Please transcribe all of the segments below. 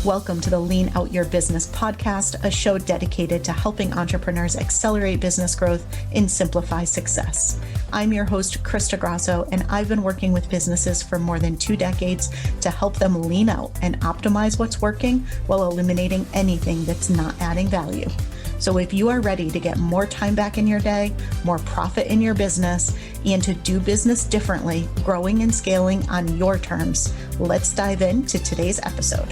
Welcome to the Lean Out Your Business podcast, a show dedicated to helping entrepreneurs accelerate business growth and simplify success. I'm your host, Krista Grasso, and I've been working with businesses for more than 2 decades to help them lean out and optimize what's working while eliminating anything that's not adding value. So if you are ready to get more time back in your day, more profit in your business, and to do business differently, growing and scaling on your terms, let's dive into today's episode.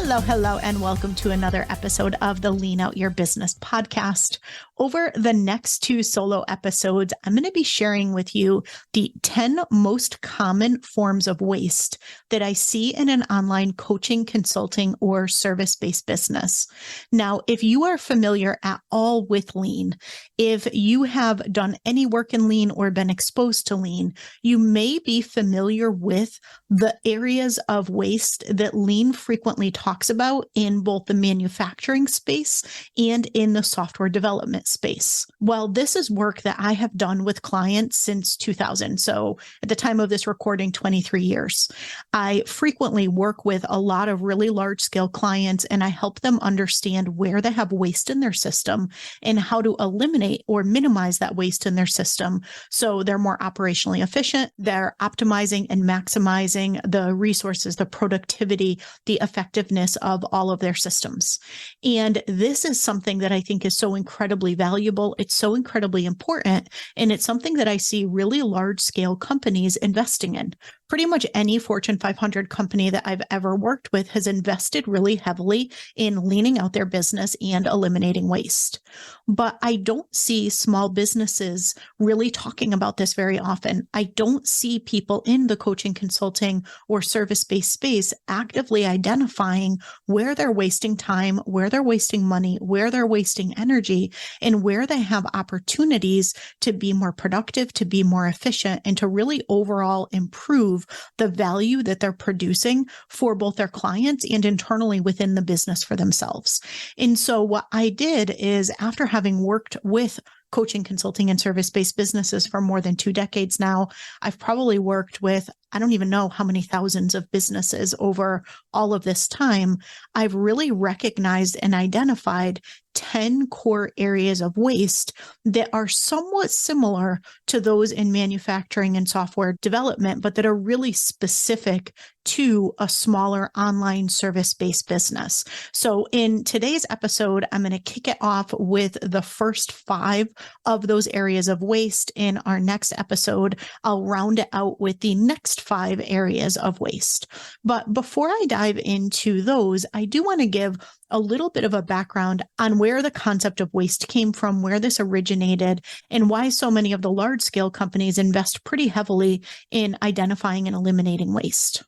Hello, and welcome to another episode of the Lean Out Your Business podcast. Over the next 2 solo episodes, I'm going to be sharing with you the 10 most common forms of waste that I see in an online coaching, consulting, or service-based business. Now, if you are familiar at all with Lean, if you have done any work in Lean or been exposed to Lean, you may be familiar with the areas of waste that Lean frequently talks about in both the manufacturing space and in the software development space. Well, this is work that I have done with clients since 2000. So at the time of this recording, 23 years. I frequently work with a lot of really large scale clients, and I help them understand where they have waste in their system and how to eliminate or minimize that waste in their system so they're more operationally efficient, they're optimizing and maximizing the resources, the productivity, the effectiveness of all of their systems. And this is something that I think is so incredibly valuable. It's so incredibly important. And it's something that I see really large scale companies investing in. Pretty much any Fortune 500 company that I've ever worked with has invested really heavily in leaning out their business and eliminating waste. But I don't see small businesses really talking about this very often. I don't see people in the coaching, consulting, or service-based space actively identifying where they're wasting time, where they're wasting money, where they're wasting energy, and where they have opportunities to be more productive, to be more efficient, and to really overall improve the value that they're producing for both their clients and internally within the business for themselves. And so what I did is, after having worked with coaching, consulting, and service-based businesses for more than 2 decades now, I've probably worked with, I don't even know how many thousands of businesses over all of this time. I've really recognized and identified 10 core areas of waste that are somewhat similar to those in manufacturing and software development, but that are really specific to a smaller online service-based business. So in today's episode, I'm going to kick it off with the first 5 of those areas of waste. In our next episode, I'll round it out with the next 5 areas of waste. But before I dive into those, I do want to give a little bit of a background on where the concept of waste came from, where this originated, and why so many of the large scale companies invest pretty heavily in identifying and eliminating waste.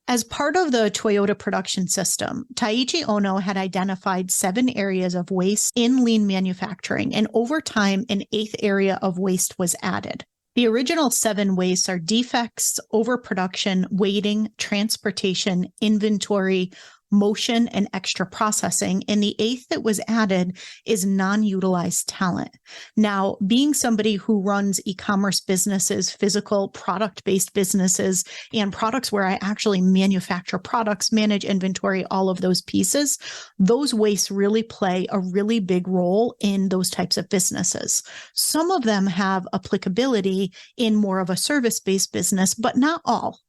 As part of the Toyota production system, Taiichi Ohno had identified 7 areas of waste in lean manufacturing, and over time, an 8th area of waste was added. The original 7 wastes are defects, overproduction, waiting, transportation, inventory, motion, and extra processing. And the 8th that was added is non-utilized talent. Now, being somebody who runs e-commerce businesses, physical product-based businesses, and products where I actually manufacture products, manage inventory, all of those pieces, those wastes really play a really big role in those types of businesses. Some of them have applicability in more of a service-based business, but not all.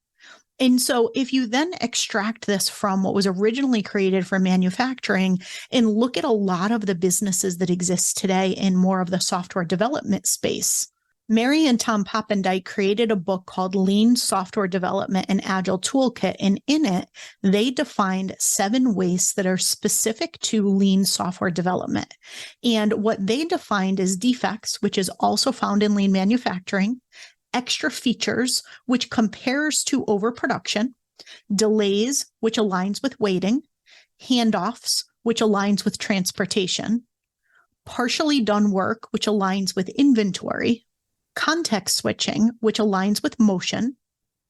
And so if you then extract this from what was originally created for manufacturing and look at a lot of the businesses that exist today in more of the software development space, Mary and Tom Poppendike created a book called Lean Software Development and Agile Toolkit. And in it, they defined 7 wastes that are specific to lean software development. And what they defined is defects, which is also found in lean manufacturing, extra features, which compares to overproduction, delays, which aligns with waiting, handoffs, which aligns with transportation, partially done work, which aligns with inventory, context switching, which aligns with motion,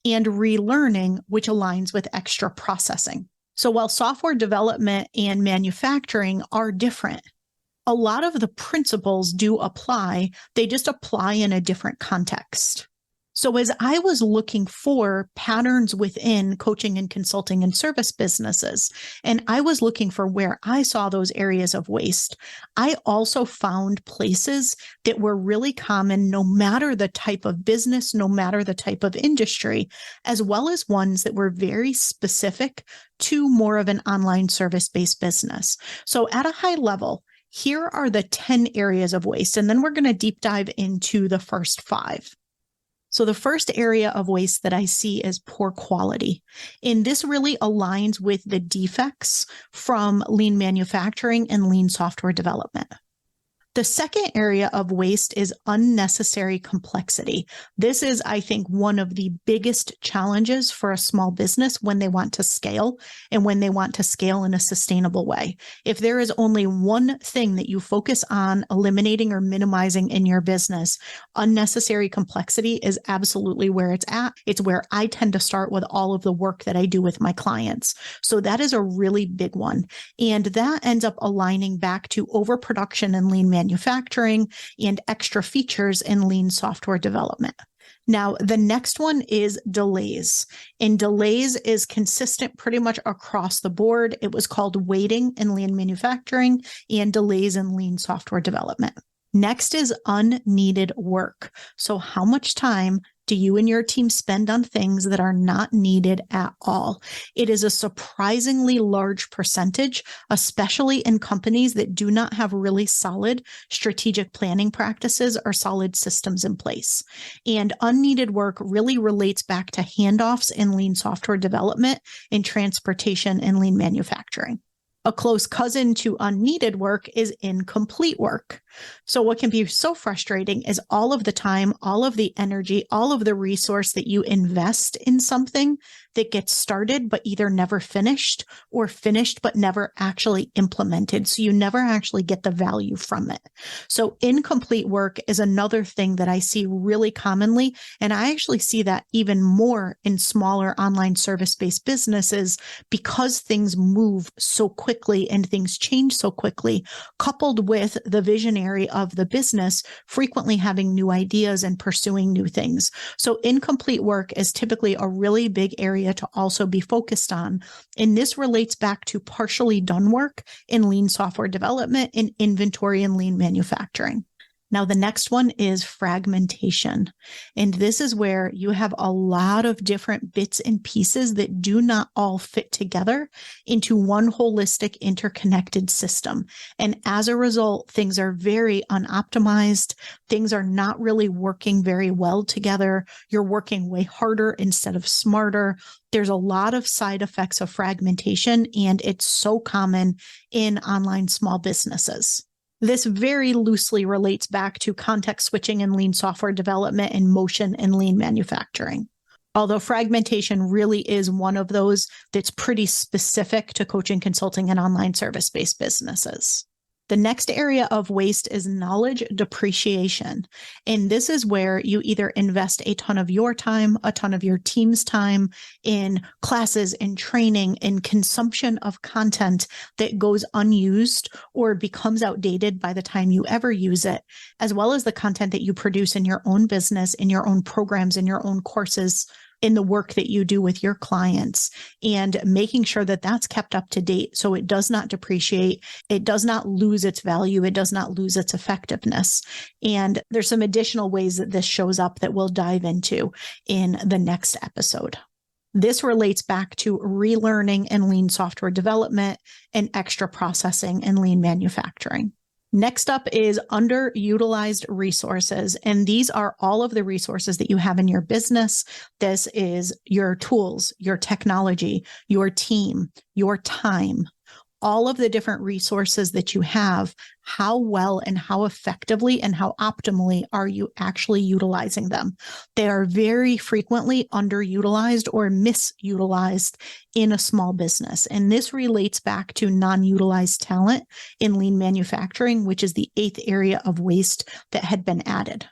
and relearning, which aligns with extra processing. So while software development and manufacturing are different, a lot of the principles do apply. They just apply in a different context. So as I was looking for patterns within coaching and consulting and service businesses, and I was looking for where I saw those areas of waste, I also found places that were really common no matter the type of business, no matter the type of industry, as well as ones that were very specific to more of an online service-based business. So at a high level, here are the 10 areas of waste, and then we're going to deep dive into the first 5. So the first area of waste that I see is poor quality. And this really aligns with the defects from lean manufacturing and lean software development. The second area of waste is unnecessary complexity. This is, I think, one of the biggest challenges for a small business when they want to scale and when they want to scale in a sustainable way. If there is only one thing that you focus on eliminating or minimizing in your business, unnecessary complexity is absolutely where it's at. It's where I tend to start with all of the work that I do with my clients. So that is a really big one. And that ends up aligning back to overproduction and lean manufacturing and extra features in lean software development. Now, the next one is delays. And delays is consistent pretty much across the board. It was called waiting in lean manufacturing and delays in lean software development. Next is unneeded work. So how much time do you and your team spend on things that are not needed at all? It is a surprisingly large percentage, especially in companies that do not have really solid strategic planning practices or solid systems in place. And unneeded work really relates back to handoffs in lean software development and transportation and lean manufacturing. A close cousin to unneeded work is incomplete work. So what can be so frustrating is all of the time, all of the energy, all of the resource that you invest in something that gets started but either never finished or finished but never actually implemented. So you never actually get the value from it. So incomplete work is another thing that I see really commonly. And I actually see that even more in smaller online service-based businesses because things move so quickly and things change so quickly, coupled with the visionary of the business frequently having new ideas and pursuing new things. So incomplete work is typically a really big area to also be focused on. And this relates back to partially done work in lean software development and inventory and lean manufacturing. Now, the next one is fragmentation. And this is where you have a lot of different bits and pieces that do not all fit together into one holistic interconnected system. And as a result, things are very unoptimized. Things are not really working very well together. You're working way harder instead of smarter. There's a lot of side effects of fragmentation, and it's so common in online small businesses. This very loosely relates back to context switching in lean software development and motion in lean manufacturing. Although fragmentation really is one of those that's pretty specific to coaching, consulting, and online service-based businesses. The next area of waste is knowledge depreciation. And this is where you either invest a ton of your time, a ton of your team's time in classes, in training, in consumption of content that goes unused or becomes outdated by the time you ever use it, as well as the content that you produce in your own business, in your own programs, in your own courses, in the work that you do with your clients, and making sure that that's kept up to date so it does not depreciate, it does not lose its value, it does not lose its effectiveness. And there's some additional ways that this shows up that we'll dive into in the next episode. This relates back to relearning in lean software development and extra processing in lean manufacturing. Next up is underutilized resources. And these are all of the resources that you have in your business. This is your tools, your technology, your team, your time, all of the different resources that you have. How well and how effectively and how optimally are you actually utilizing them? They are very frequently underutilized or misutilized in a small business. And this relates back to non-utilized talent in lean manufacturing, which is the 8th area of waste that had been added.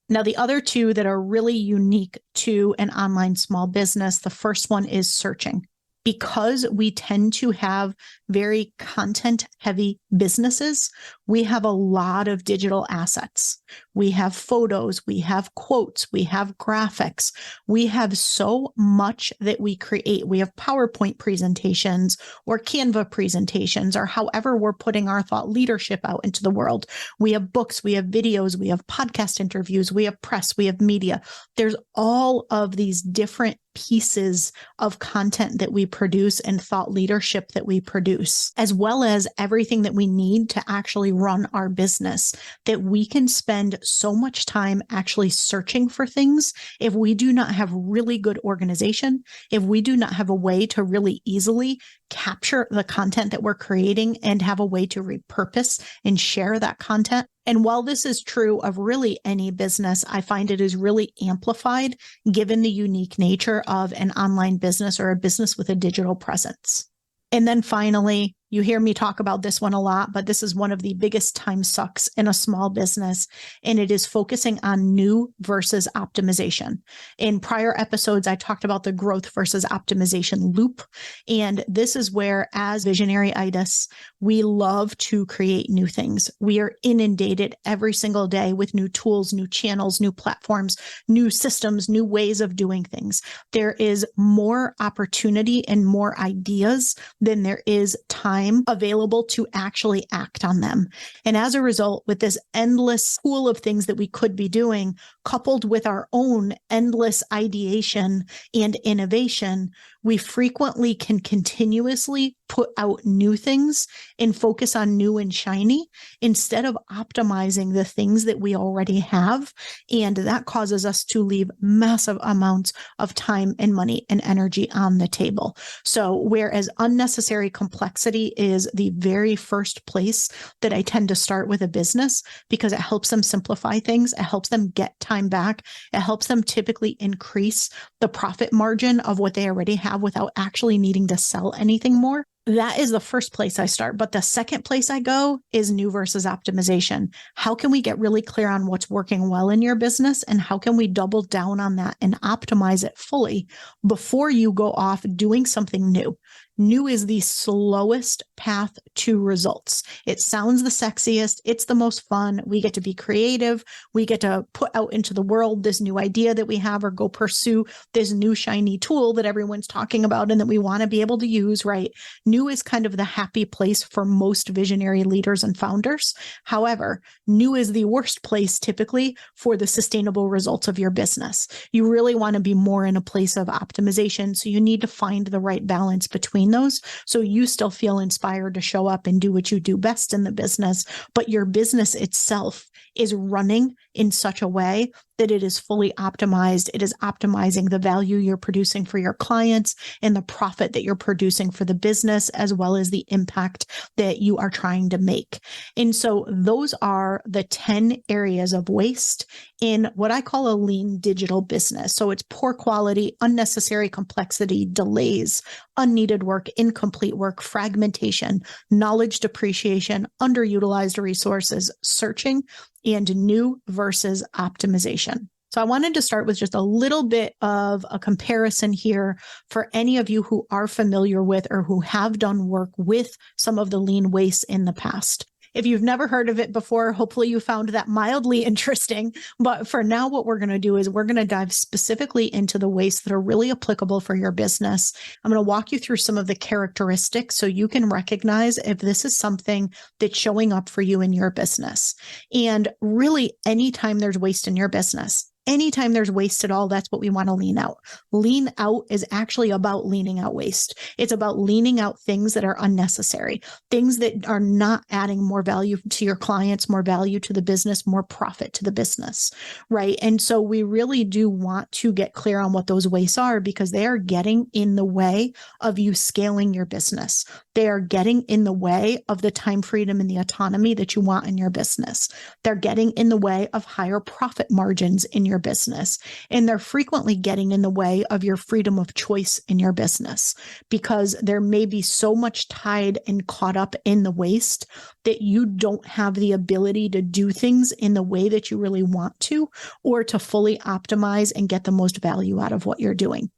Now, the other two that are really unique to an online small business, the first one is searching. Because we tend to have very content heavy businesses, we have a lot of digital assets. We have photos, we have quotes, we have graphics. We have so much that we create. We have PowerPoint presentations or Canva presentations, or however we're putting our thought leadership out into the world. We have books, we have videos, we have podcast interviews, we have press, we have media. There's all of these different pieces of content that we produce and thought leadership that we produce, as well as everything that we need to actually run our business, that we can spend so much time actually searching for things. If we do not have really good organization, if we do not have a way to really easily capture the content that we're creating and have a way to repurpose and share that content. And while this is true of really any business, I find it is really amplified given the unique nature of an online business or a business with a digital presence. And then finally, you hear me talk about this one a lot, but this is one of the biggest time sucks in a small business, and it is focusing on new versus optimization. In prior episodes, I talked about the growth versus optimization loop, and this is where, as visionary-itis, we love to create new things. We are inundated every single day with new tools, new channels, new platforms, new systems, new ways of doing things. There is more opportunity and more ideas than there is time available to actually act on them. And as a result, with this endless pool of things that we could be doing, coupled with our own endless ideation and innovation, we frequently can continuously put out new things and focus on new and shiny instead of optimizing the things that we already have. And that causes us to leave massive amounts of time and money and energy on the table. So whereas unnecessary complexity is the very first place that I tend to start with a business, because it helps them simplify things, it helps them get time back, it helps them typically increase the profit margin of what they already have without actually needing to sell anything more. That is the first place I start. But the second place I go is new versus optimization. How can we get really clear on what's working well in your business, and how can we double down on that and optimize it fully before you go off doing something new? New is the slowest path to results. It sounds the sexiest. It's the most fun. We get to be creative. We get to put out into the world this new idea that we have, or go pursue this new shiny tool that everyone's talking about and that we want to be able to use, right? New is kind of the happy place for most visionary leaders and founders. However, new is the worst place typically for the sustainable results of your business. You really want to be more in a place of optimization. So you need to find the right balance between those, so you still feel inspired to show up and do what you do best in the business, but your business itself is running in such a way that it is fully optimized. It is optimizing the value you're producing for your clients and the profit that you're producing for the business, as well as the impact that you are trying to make. And so those are the 10 areas of waste in what I call a lean digital business. So it's poor quality, unnecessary complexity, delays, unneeded work, incomplete work, fragmentation, knowledge depreciation, underutilized resources, searching, and new versus optimization. So I wanted to start with just a little bit of a comparison here for any of you who are familiar with or who have done work with some of the lean waste in the past. If you've never heard of it before, hopefully you found that mildly interesting. But for now, what we're going to do is we're going to dive specifically into the wastes that are really applicable for your business. I'm going to walk you through some of the characteristics so you can recognize if this is something that's showing up for you in your business. And really, anytime there's waste in your business, anytime there's waste at all, that's what we want to lean out. Lean out is actually about leaning out waste. It's about leaning out things that are unnecessary, things that are not adding more value to your clients, more value to the business, more profit to the business, right? And so we really do want to get clear on what those wastes are, because they are getting in the way of you scaling your business. They are getting in the way of the time freedom and the autonomy that you want in your business. They're getting in the way of higher profit margins in your business. And they're frequently getting in the way of your freedom of choice in your business, because there may be so much tied and caught up in the waste that you don't have the ability to do things in the way that you really want to, or to fully optimize and get the most value out of what you're doing.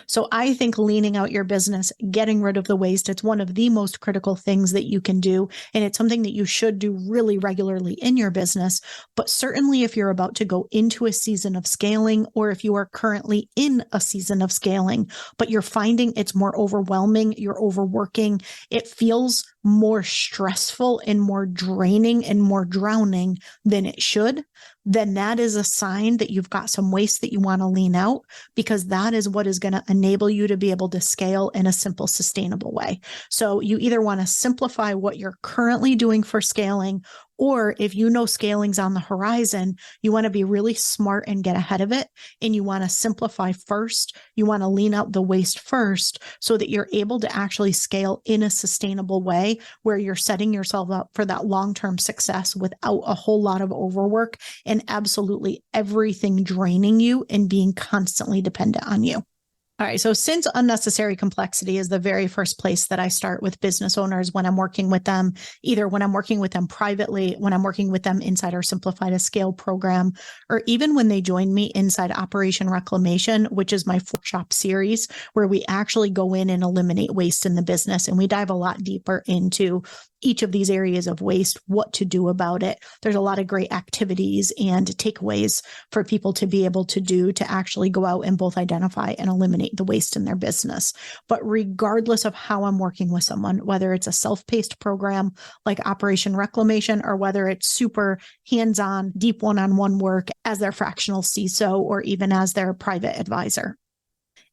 So I think leaning out your business, getting rid of the waste, it's one of the most critical things that you can do. And it's something that you should do really regularly in your business. But certainly if you're about to go into a season of scaling, or if you are currently in a season of scaling, but you're finding it's more overwhelming, you're overworking, it feels more stressful and more draining and more drowning than it should, then that is a sign that you've got some waste that you want to lean out, because that is what is going to enable you to be able to scale in a simple, sustainable way. So you either want to simplify what you're currently doing for scaling, or if you know scaling's on the horizon, you want to be really smart and get ahead of it. And you want to simplify first. You want to lean out the waste first so that you're able to actually scale in a sustainable way where you're setting yourself up for that long-term success without a whole lot of overwork and absolutely everything draining you and being constantly dependent on you. All right. So since unnecessary complexity is the very first place that I start with business owners when I'm working with them, either when I'm working with them privately, when I'm working with them inside our Simplify to Scale program, or even when they join me inside Operation Reclamation, which is my workshop series, where we actually go in and eliminate waste in the business. And we dive a lot deeper into each of these areas of waste, what to do about it. There's a lot of great activities and takeaways for people to be able to do to actually go out and both identify and eliminate the waste in their business. But regardless of how I'm working with someone, whether it's a self-paced program like Operation Reclamation, or whether it's super hands-on, deep one-on-one work as their fractional CISO or even as their private advisor,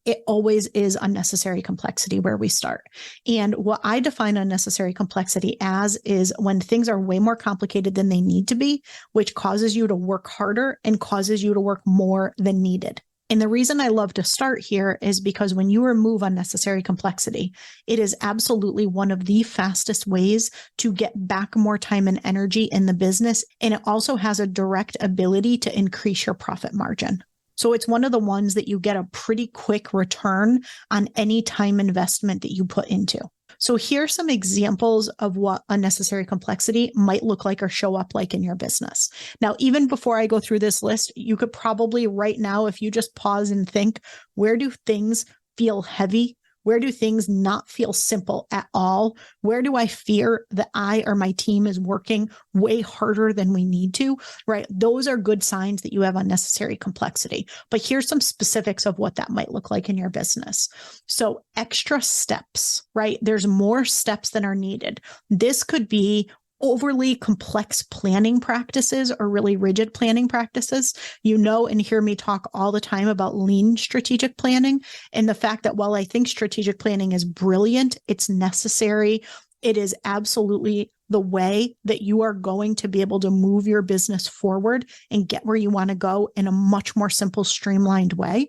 it always is unnecessary complexity where we start. And what I define unnecessary complexity as is when things are way more complicated than they need to be, which causes you to work harder and causes you to work more than needed. And the reason I love to start here is because when you remove unnecessary complexity, it is absolutely one of the fastest ways to get back more time and energy in the business. And it also has a direct ability to increase your profit margin. So it's one of the ones that you get a pretty quick return on any time investment that you put into. So here's some examples of what unnecessary complexity might look like or show up like in your business. Now, even before I go through this list, you could probably right now, if you just pause and think, where do things feel heavy? Where do things not feel simple at all? Where do I fear that I or my team is working way harder than we need to, right? Those are good signs that you have unnecessary complexity. But here's some specifics of what that might look like in your business. So extra steps, right? There's more steps than are needed. This could be overly complex planning practices or really rigid planning practices. You know and hear me talk all the time about lean strategic planning, and the fact that while I think strategic planning is brilliant, it's necessary. It is absolutely the way that you are going to be able to move your business forward and get where you want to go in a much more simple, streamlined way.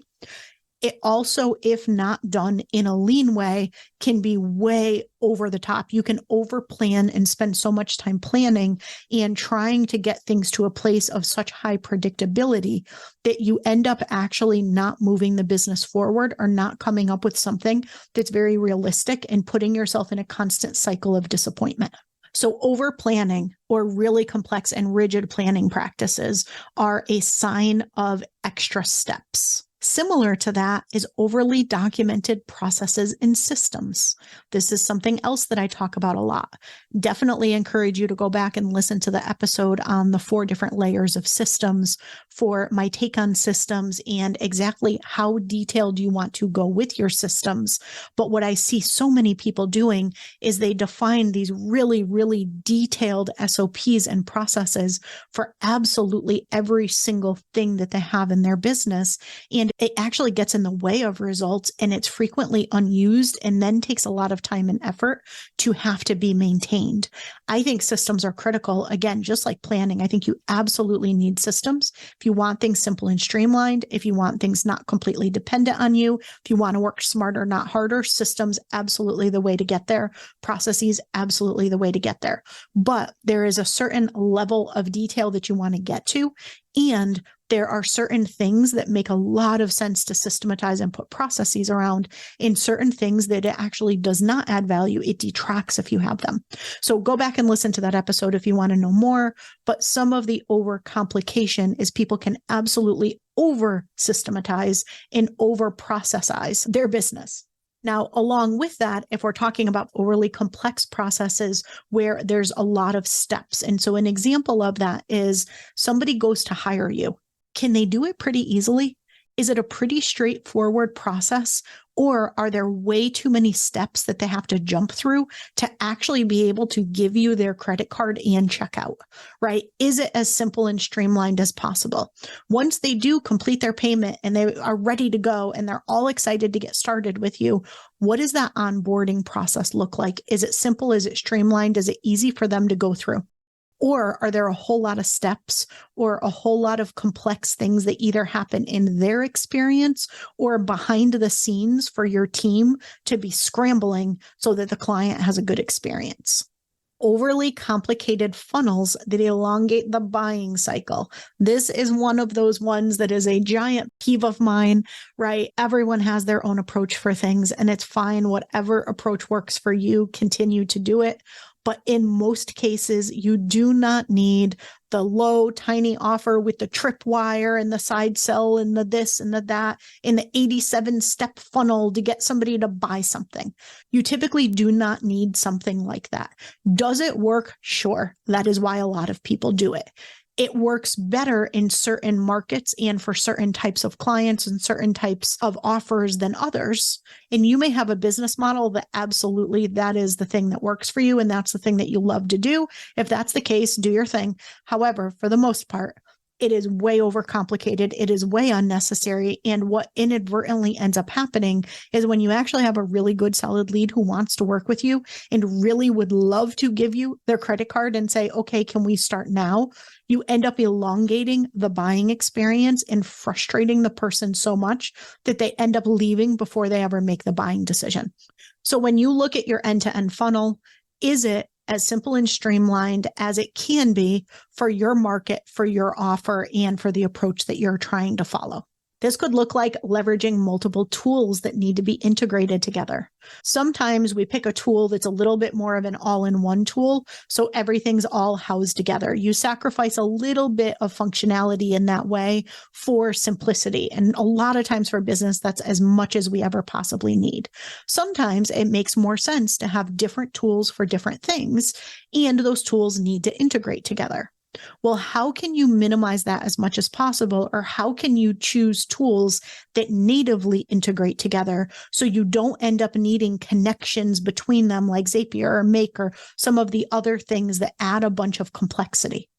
It also, if not done in a lean way, can be way over the top. You can over plan and spend so much time planning and trying to get things to a place of such high predictability that you end up actually not moving the business forward or not coming up with something that's very realistic and putting yourself in a constant cycle of disappointment. So over planning or really complex and rigid planning practices are a sign of extra steps. Similar to that is overly documented processes and systems. This is something else that I talk about a lot. Definitely encourage you to go back and listen to the episode on the 4 different layers of systems for my take on systems and exactly how detailed you want to go with your systems. But what I see so many people doing is they define these really, really detailed SOPs and processes for absolutely every single thing that they have in their business. And it actually gets in the way of results, and it's frequently unused and then takes a lot of time and effort to have to be maintained. I think systems are critical. Again, just like planning, I think you absolutely need systems. If you want things simple and streamlined, if you want things not completely dependent on you, if you want to work smarter, not harder, systems absolutely the way to get there. Processes absolutely the way to get there. But there is a certain level of detail that you want to get to. And there are certain things that make a lot of sense to systematize and put processes around, and certain things that it actually does not add value. It detracts if you have them. So go back and listen to that episode if you want to know more. But some of the overcomplication is people can absolutely over systematize and over processize their business. Now, along with that, if we're talking about overly complex processes where there's a lot of steps, and so an example of that is somebody goes to hire you. Can they do it pretty easily? Is it a pretty straightforward process, or are there way too many steps that they have to jump through to actually be able to give you their credit card and checkout, right? Is it as simple and streamlined as possible? Once they do complete their payment and they are ready to go and they're all excited to get started with you, what does that onboarding process look like? Is it simple? Is it streamlined? Is it easy for them to go through? Or are there a whole lot of steps or a whole lot of complex things that either happen in their experience or behind the scenes for your team to be scrambling so that the client has a good experience? Overly complicated funnels that elongate the buying cycle. This is one of those ones that is a giant peeve of mine, right? Everyone has their own approach for things, and it's fine. Whatever approach works for you, continue to do it. But in most cases, you do not need the low, tiny offer with the tripwire and the side sell and the this and the that in the 87-step funnel to get somebody to buy something. You typically do not need something like that. Does it work? Sure. That is why a lot of people do it. It works better in certain markets and for certain types of clients and certain types of offers than others. And you may have a business model that absolutely that is the thing that works for you and that's the thing that you love to do. If that's the case, do your thing. However, for the most part, it is way overcomplicated. It is way unnecessary. And what inadvertently ends up happening is when you actually have a really good solid lead who wants to work with you and really would love to give you their credit card and say, okay, can we start now? You end up elongating the buying experience and frustrating the person so much that they end up leaving before they ever make the buying decision. So when you look at your end-to-end funnel, is it as simple and streamlined as it can be for your market, for your offer, and for the approach that you're trying to follow? This could look like leveraging multiple tools that need to be integrated together. Sometimes we pick a tool that's a little bit more of an all-in-one tool, so everything's all housed together. You sacrifice a little bit of functionality in that way for simplicity. And a lot of times for business, that's as much as we ever possibly need. Sometimes it makes more sense to have different tools for different things, and those tools need to integrate together. Well, how can you minimize that as much as possible? Or how can you choose tools that natively integrate together so you don't end up needing connections between them like Zapier or Make or some of the other things that add a bunch of complexity,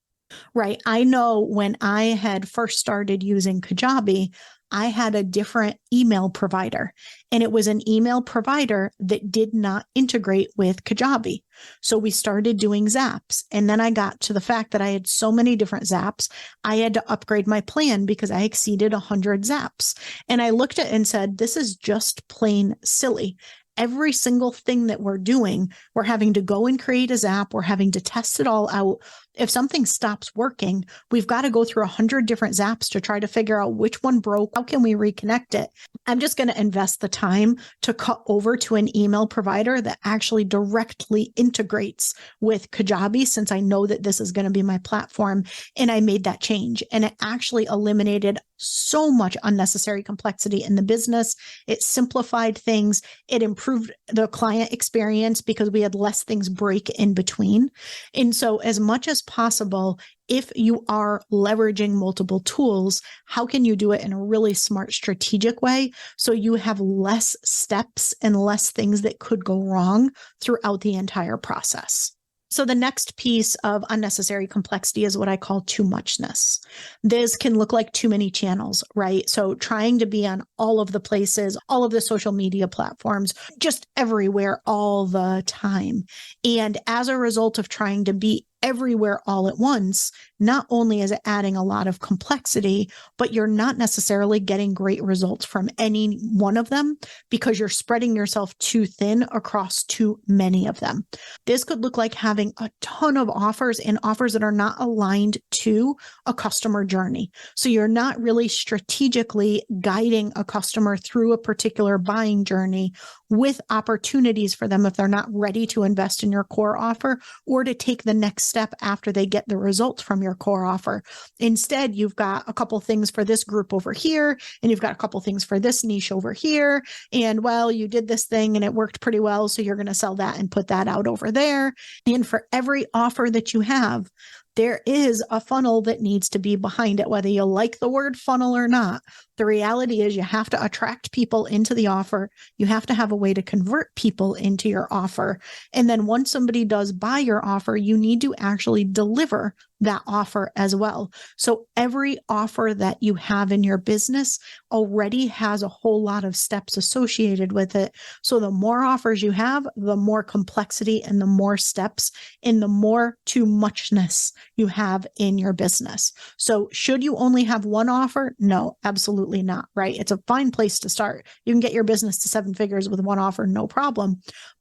right? I know when I had first started using Kajabi, I had a different email provider, and it was an email provider that did not integrate with Kajabi. So we started doing Zaps. And then I got to the fact that I had so many different Zaps, I had to upgrade my plan because I exceeded 100 Zaps. And I looked at it and said, this is just plain silly. Every single thing that we're doing, we're having to go and create a Zap. We're having to test it all out. If something stops working, we've got to go through 100 different Zaps to try to figure out which one broke. How can we reconnect it? I'm just going to invest the time to cut over to an email provider that actually directly integrates with Kajabi, since I know that this is going to be my platform. And I made that change, and it actually eliminated so much unnecessary complexity in the business. It simplified things. It improved the client experience because we had less things break in between. And so as much as possible, if you are leveraging multiple tools, how can you do it in a really smart, strategic way so you have less steps and less things that could go wrong throughout the entire process? So the next piece of unnecessary complexity is what I call too muchness. This can look like too many channels, right? So trying to be on all of the places, all of the social media platforms, just everywhere all the time. And as a result of trying to be everywhere all at once, not only is it adding a lot of complexity, but you're not necessarily getting great results from any one of them because you're spreading yourself too thin across too many of them. This could look like having a ton of offers and offers that are not aligned to a customer journey. So you're not really strategically guiding a customer through a particular buying journey with opportunities for them if they're not ready to invest in your core offer or to take the next step after they get the results from your core offer. Instead, you've got a couple things for this group over here, and you've got a couple things for this niche over here. And well, you did this thing and it worked pretty well, so you're going to sell that and put that out over there. And for every offer that you have, there is a funnel that needs to be behind it, whether you like the word funnel or not. The reality is you have to attract people into the offer. You have to have a way to convert people into your offer. And then once somebody does buy your offer, you need to actually deliver that offer as well. So every offer that you have in your business already has a whole lot of steps associated with it. So the more offers you have, the more complexity and the more steps and the more too muchness you have in your business. So should you only have one offer? No, absolutely not, right? It's a fine place to start. You can get your business to 7 figures with one offer, no problem.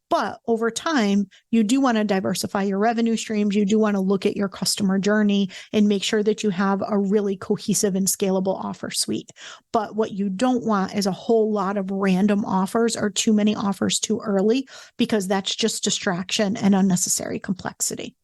But over time, you do want to diversify your revenue streams. You do want to look at your customer journey and make sure that you have a really cohesive and scalable offer suite. But what you don't want is a whole lot of random offers or too many offers too early, because that's just distraction and unnecessary complexity.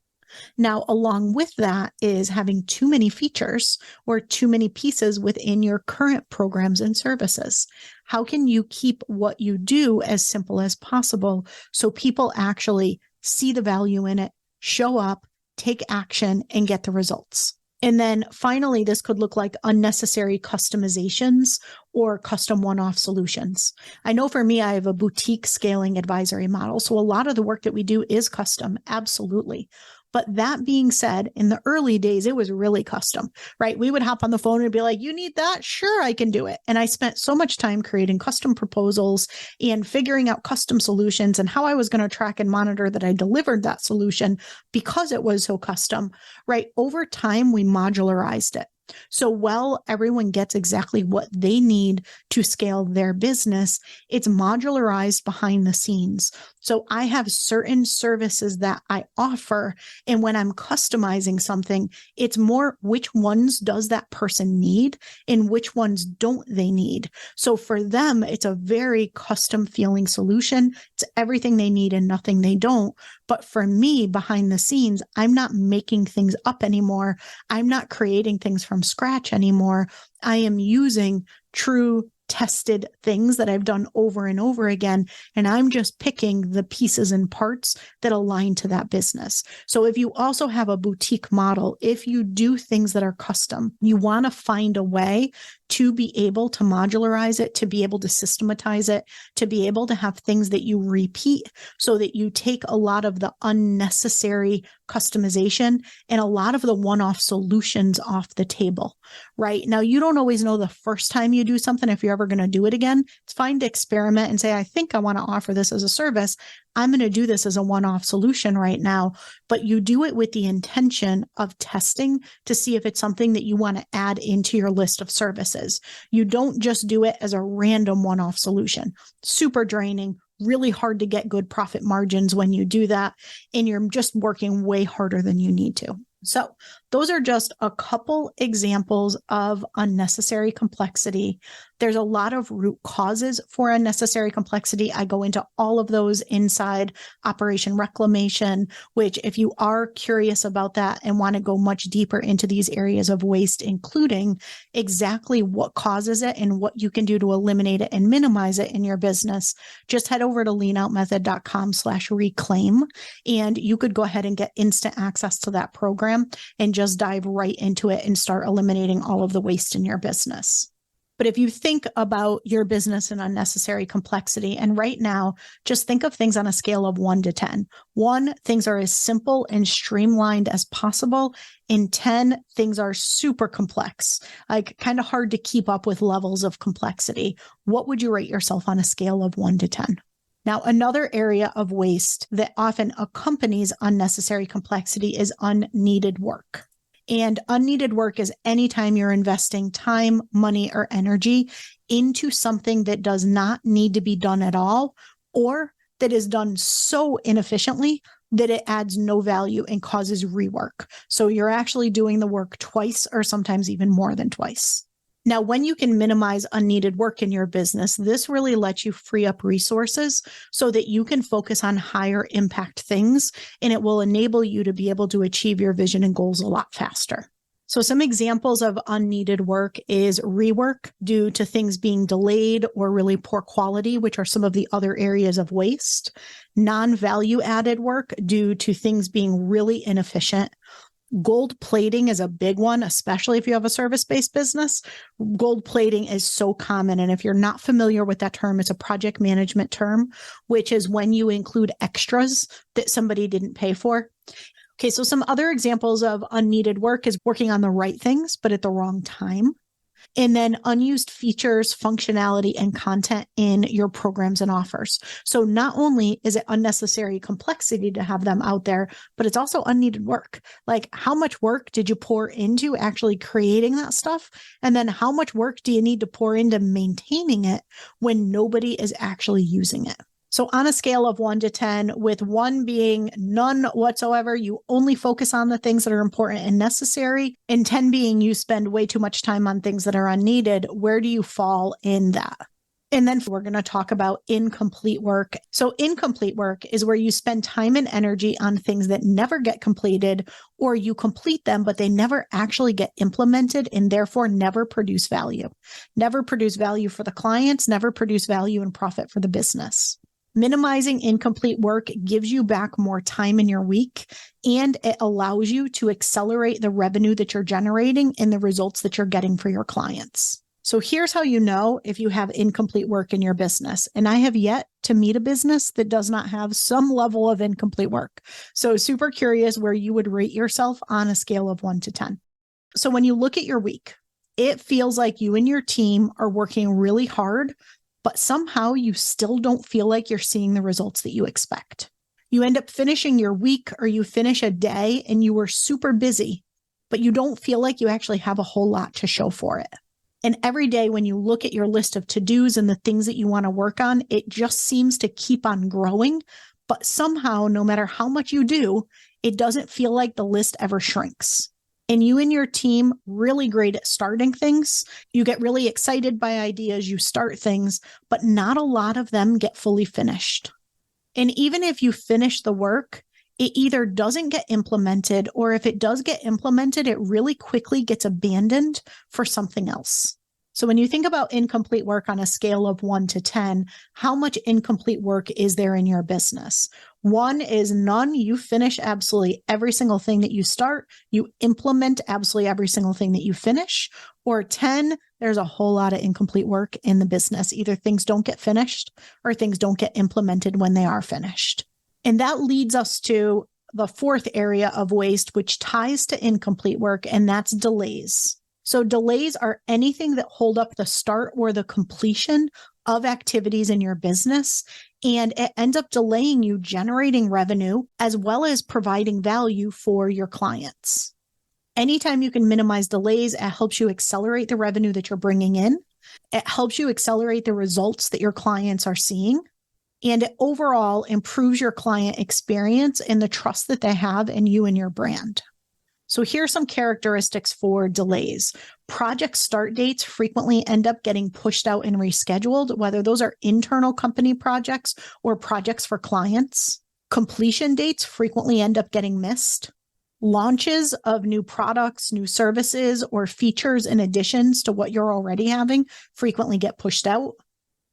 Now, along with that is having too many features or too many pieces within your current programs and services. How can you keep what you do as simple as possible so people actually see the value in it, show up, take action, and get the results? And then finally, this could look like unnecessary customizations or custom one-off solutions. I know for me, I have a boutique scaling advisory model. So a lot of the work that we do is custom, absolutely. But that being said, in the early days, it was really custom, right? We would hop on the phone and be like, you need that? Sure, I can do it. And I spent so much time creating custom proposals and figuring out custom solutions and how I was going to track and monitor that I delivered that solution because it was so custom, right? Over time, we modularized it. So while everyone gets exactly what they need to scale their business, it's modularized behind the scenes. So I have certain services that I offer. And when I'm customizing something, it's more which ones does that person need and which ones don't they need. So for them, it's a very custom feeling solution. It's everything they need and nothing they don't. But for me, behind the scenes, I'm not making things up anymore. I'm not creating things from scratch anymore. I am using true tested things that I've done over and over again. And I'm just picking the pieces and parts that align to that business. So if you also have a boutique model, if you do things that are custom, you want to find a way to be able to modularize it, to be able to systematize it, to be able to have things that you repeat so that you take a lot of the unnecessary customization and a lot of the one-off solutions off the table, right? Now, you don't always know the first time you do something if you're ever going to do it again. It's fine to experiment and say, I think I want to offer this as a service. I'm going to do this as a one-off solution right now, but you do it with the intention of testing to see if it's something that you want to add into your list of services. You don't just do it as a random one-off solution. Super draining, really hard to get good profit margins when you do that, and you're just working way harder than you need to. So those are just a couple examples of unnecessary complexity. There's a lot of root causes for unnecessary complexity. I go into all of those inside Operation Reclamation, which if you are curious about that and want to go much deeper into these areas of waste, including exactly what causes it and what you can do to eliminate it and minimize it in your business, just head over to leanoutmethod.com/reclaim, and you could go ahead and get instant access to that program and just dive right into it and start eliminating all of the waste in your business. But if you think about your business and unnecessary complexity, and right now, just think of things on a scale of 1 to 10. 1, things are as simple and streamlined as possible. And 10, things are super complex, like kind of hard to keep up with levels of complexity. What would you rate yourself on a scale of 1 to 10? Now, another area of waste that often accompanies unnecessary complexity is unneeded work. And unneeded work is anytime you're investing time, money, or energy into something that does not need to be done at all, or that is done so inefficiently that it adds no value and causes rework. So you're actually doing the work twice or sometimes even more than twice. Now, when you can minimize unneeded work in your business, this really lets you free up resources so that you can focus on higher impact things, and it will enable you to be able to achieve your vision and goals a lot faster. So some examples of unneeded work is rework due to things being delayed or really poor quality, which are some of the other areas of waste. Non-value added work due to things being really inefficient. Gold plating is a big one, especially if you have a service-based business. Gold plating is so common. And if you're not familiar with that term, it's a project management term, which is when you include extras that somebody didn't pay for. Okay, so some other examples of unneeded work is working on the right things, but at the wrong time. And then unused features, functionality, and content in your programs and offers. So not only is it unnecessary complexity to have them out there, but it's also unneeded work. Like, how much work did you pour into actually creating that stuff? And then how much work do you need to pour into maintaining it when nobody is actually using it? So on a scale of 1 to 10, with 1 being none whatsoever, you only focus on the things that are important and necessary, and 10 being you spend way too much time on things that are unneeded, where do you fall in that? And then we're going to talk about incomplete work. So incomplete work is where you spend time and energy on things that never get completed, or you complete them, but they never actually get implemented and therefore never produce value. Never produce value for the clients, never produce value and profit for the business. Minimizing incomplete work gives you back more time in your week, and it allows you to accelerate the revenue that you're generating and the results that you're getting for your clients. So here's how you know if you have incomplete work in your business. And I have yet to meet a business that does not have some level of incomplete work. So super curious where you would rate yourself on a scale of 1 to 10. So when you look at your week, it feels like you and your team are working really hard, but somehow you still don't feel like you're seeing the results that you expect. You end up finishing your week, or you finish a day and you were super busy, but you don't feel like you actually have a whole lot to show for it. And every day when you look at your list of to-dos and the things that you want to work on, it just seems to keep on growing. But somehow, no matter how much you do, it doesn't feel like the list ever shrinks. And you and your team really great at starting things. You get really excited by ideas, you start things, but not a lot of them get fully finished. And even if you finish the work, it either doesn't get implemented, or if it does get implemented, it really quickly gets abandoned for something else. So when you think about incomplete work on a scale of 1 to 10, how much incomplete work is there in your business? 1 is none. You finish absolutely every single thing that you start. You implement absolutely every single thing that you finish. Or 10, there's a whole lot of incomplete work in the business. Either things don't get finished or things don't get implemented when they are finished. And that leads us to the 4th area of waste, which ties to incomplete work, and that's delays. So delays are anything that hold up the start or the completion of activities in your business, and it ends up delaying you generating revenue as well as providing value for your clients. Anytime you can minimize delays, it helps you accelerate the revenue that you're bringing in. It helps you accelerate the results that your clients are seeing, and it overall improves your client experience and the trust that they have in you and your brand. So here are some characteristics for delays. Project start dates frequently end up getting pushed out and rescheduled, whether those are internal company projects or projects for clients. Completion dates frequently end up getting missed. Launches of new products, new services, or features in additions to what you're already having frequently get pushed out.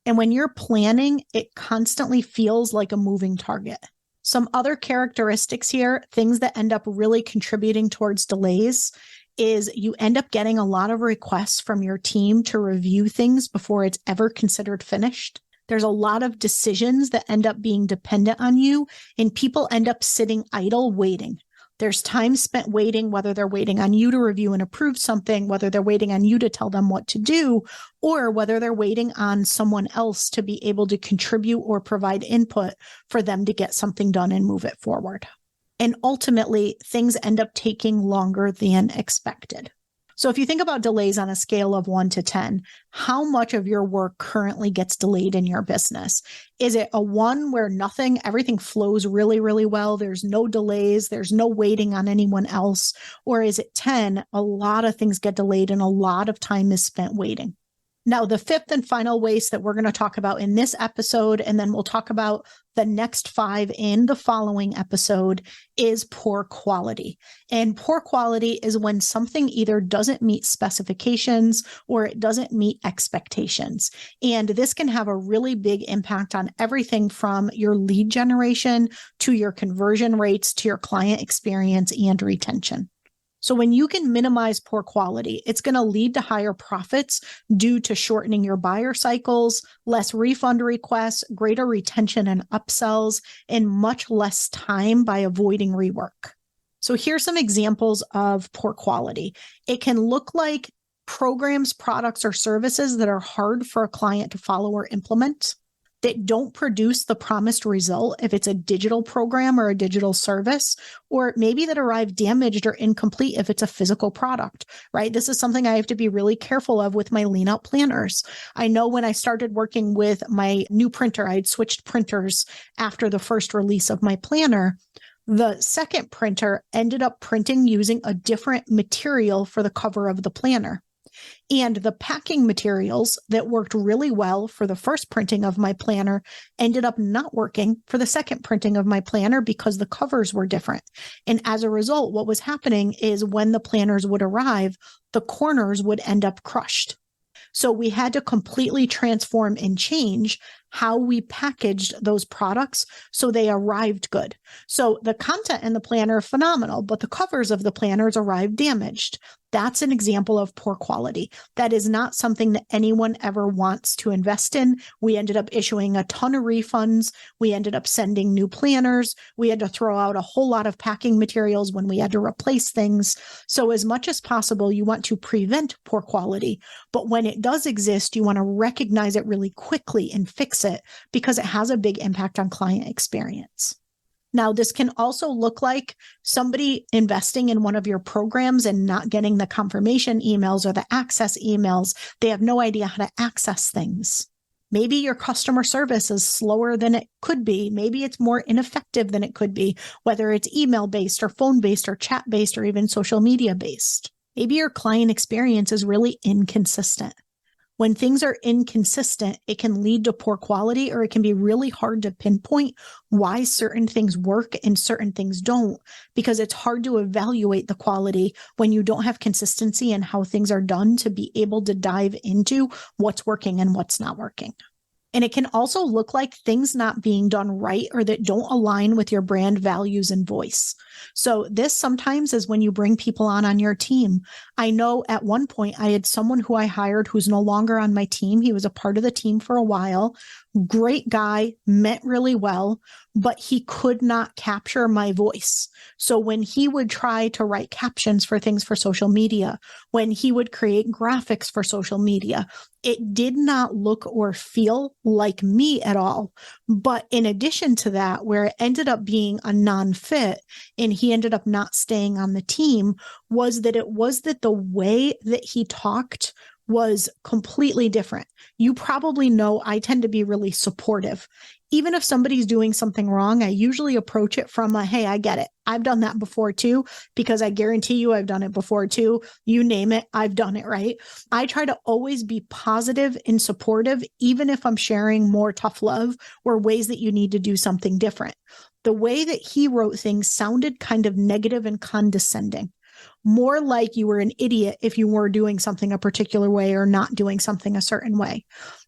And when you're planning, it constantly feels like a moving target. Some other characteristics here, things that end up really contributing towards delays, is you end up getting a lot of requests from your team to review things before it's ever considered finished. There's a lot of decisions that end up being dependent on you, and people end up sitting idle waiting. There's time spent waiting, whether they're waiting on you to review and approve something, whether they're waiting on you to tell them what to do, or whether they're waiting on someone else to be able to contribute or provide input for them to get something done and move it forward. And ultimately, things end up taking longer than expected. So if you think about delays on a scale of 1 to 10, how much of your work currently gets delayed in your business? Is it a 1 where everything flows really, really well? There's no delays. There's no waiting on anyone else. Or is it 10? A lot of things get delayed and a lot of time is spent waiting. Now, the fifth and final waste that we're going to talk about in this episode, and then we'll talk about the next 5 in the following episode, is poor quality. And poor quality is when something either doesn't meet specifications or it doesn't meet expectations. And this can have a really big impact on everything from your lead generation to your conversion rates to your client experience and retention. So when you can minimize poor quality, it's going to lead to higher profits due to shortening your buyer cycles, less refund requests, greater retention and upsells, and much less time by avoiding rework. So here's some examples of poor quality. It can look like programs, products, or services that are hard for a client to follow or implement, that don't produce the promised result if it's a digital program or a digital service, or maybe that arrive damaged or incomplete if it's a physical product, right? This is something I have to be really careful of with my lean out planners. I know when I started working with my new printer, I had switched printers after the first release of my planner. The second printer ended up printing using a different material for the cover of the planner. And the packing materials that worked really well for the first printing of my planner ended up not working for the second printing of my planner because the covers were different. And as a result, what was happening is when the planners would arrive, the corners would end up crushed. So we had to completely transform and change how we packaged those products so they arrived good. So the content in the planner are phenomenal, but the covers of the planners arrived damaged. That's an example of poor quality. That is not something that anyone ever wants to invest in. We ended up issuing a ton of refunds. We ended up sending new planners. We had to throw out a whole lot of packing materials when we had to replace things. So as much as possible, you want to prevent poor quality. But when it does exist, you want to recognize it really quickly and fix it because it has a big impact on client experience. Now, this can also look like somebody investing in one of your programs and not getting the confirmation emails or the access emails. They have no idea how to access things. Maybe your customer service is slower than it could be. Maybe it's more ineffective than it could be, whether it's email-based or phone-based or chat-based or even social media-based. Maybe your client experience is really inconsistent. When things are inconsistent, it can lead to poor quality, or it can be really hard to pinpoint why certain things work and certain things don't, because it's hard to evaluate the quality when you don't have consistency in how things are done to be able to dive into what's working and what's not working. And it can also look like things not being done right or that don't align with your brand values and voice. So this sometimes is when you bring people on your team. I know at one point I had someone who I hired who's no longer on my team. He was a part of the team for a while. Great guy, meant really well, but he could not capture my voice. So when he would try to write captions for things for social media, when he would create graphics for social media, it did not look or feel like me at all. But in addition to that, where it ended up being a non-fit and he ended up not staying on the team, was that the way that he talked was completely different. You probably know I tend to be really supportive. Even if somebody's doing something wrong, I usually approach it from hey, I get it. I've done that before too, because I guarantee you I've done it before too. You name it, I've done it, right? I try to always be positive and supportive, even if I'm sharing more tough love or ways that you need to do something different. The way that he wrote things sounded kind of negative and condescending. more like you were an idiot if you were doing something a particular way or not doing something a certain way.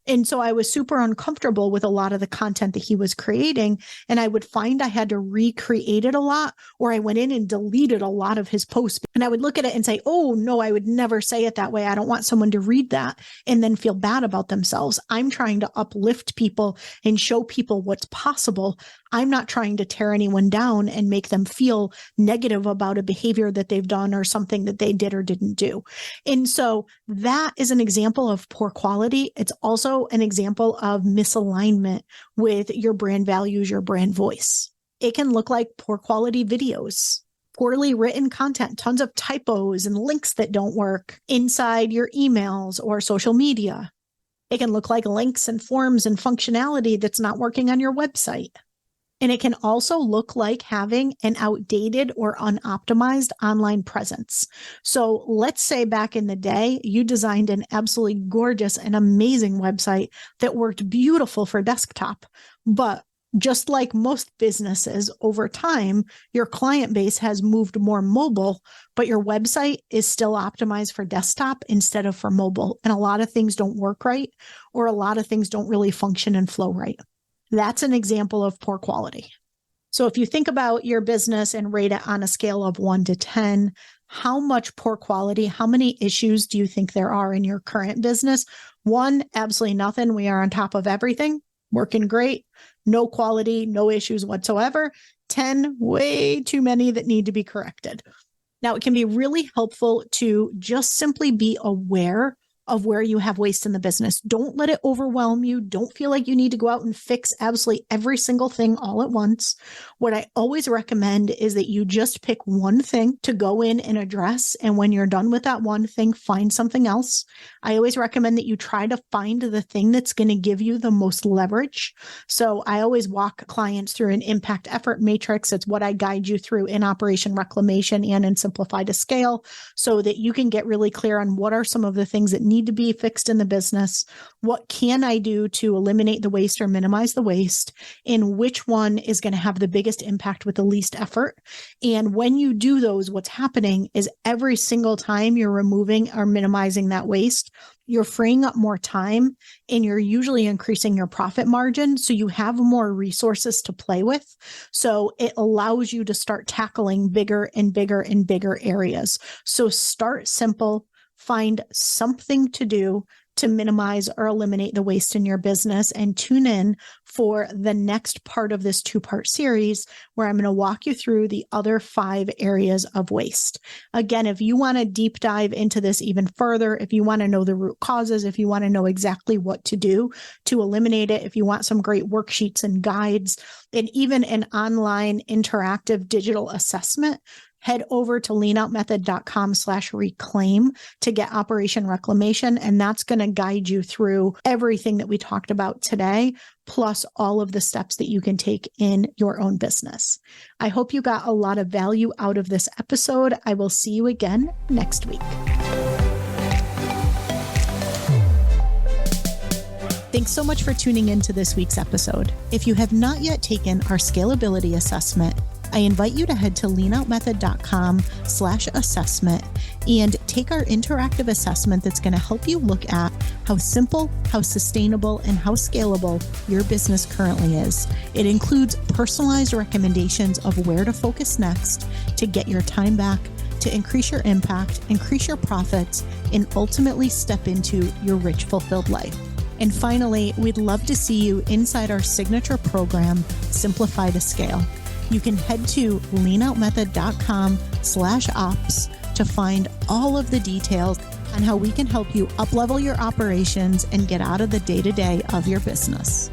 And so I was super uncomfortable with a lot of the content that he was creating. And I would find I had to recreate it a lot, or I went in and deleted a lot of his posts. And I would look at it and say, oh, no, I would never say it that way. I don't want someone to read that and then feel bad about themselves. I'm trying to uplift people and show people what's possible. I'm not trying to tear anyone down and make them feel negative about a behavior that they've done or something that they did or didn't do. And so that is an example of poor quality. It's also an example of misalignment with your brand values, your brand voice. It can look like poor quality videos, poorly written content, tons of typos and links that don't work inside your emails or social media. It can look like links and forms and functionality that's not working on your website. And it can also look like having an outdated or unoptimized online presence. So let's say back in the day, you designed an absolutely gorgeous and amazing website that worked beautiful for desktop. But just like most businesses, over time, your client base has moved more mobile, but your website is still optimized for desktop instead of for mobile. And a lot of things don't work right, or a lot of things don't really function and flow right. That's an example of poor quality. So if you think about your business and rate it on a scale of 1 to 10, how much poor quality, how many issues do you think there are in your current business? 1, absolutely nothing. We are on top of everything, working great, no quality, no issues whatsoever. 10, way too many that need to be corrected. Now, it can be really helpful to just simply be aware of where you have waste in the business. Don't let it overwhelm you. Don't feel like you need to go out and fix absolutely every single thing all at once. What I always recommend is that you just pick one thing to go in and address. And when you're done with that one thing, find something else. I always recommend that you try to find the thing that's going to give you the most leverage. So I always walk clients through an impact effort matrix. It's what I guide you through in Operation Reclamation and in Simplify to Scale, so that you can get really clear on what are some of the things that need to be fixed in the business. What can I do to eliminate the waste or minimize the waste? And which one is going to have the biggest impact with the least effort? And when you do those, what's happening is every single time you're removing or minimizing that waste, you're freeing up more time and you're usually increasing your profit margin. So you have more resources to play with. So it allows you to start tackling bigger and bigger and bigger areas. So start simple. Find something to do to minimize or eliminate the waste in your business, and tune in for the next part of this 2-part series where I'm going to walk you through the other 5 areas of waste. Again, if you want to deep dive into this even further, if you want to know the root causes, if you want to know exactly what to do to eliminate it, if you want some great worksheets and guides, and even an online interactive digital assessment, head over to leanoutmethod.com/reclaim to get Operation Reclamation. And that's going to guide you through everything that we talked about today, plus all of the steps that you can take in your own business. I hope you got a lot of value out of this episode. I will see you again next week. Thanks so much for tuning in to this week's episode. If you have not yet taken our scalability assessment, I invite you to head to leanoutmethod.com/assessment and take our interactive assessment that's going to help you look at how simple, how sustainable, and how scalable your business currently is. It includes personalized recommendations of where to focus next to get your time back, to increase your impact, increase your profits, and ultimately step into your rich, fulfilled life. And finally, we'd love to see you inside our signature program, Simplify to Scale. You can head to leanoutmethod.com/ops to find all of the details on how we can help you up-level your operations and get out of the day-to-day of your business.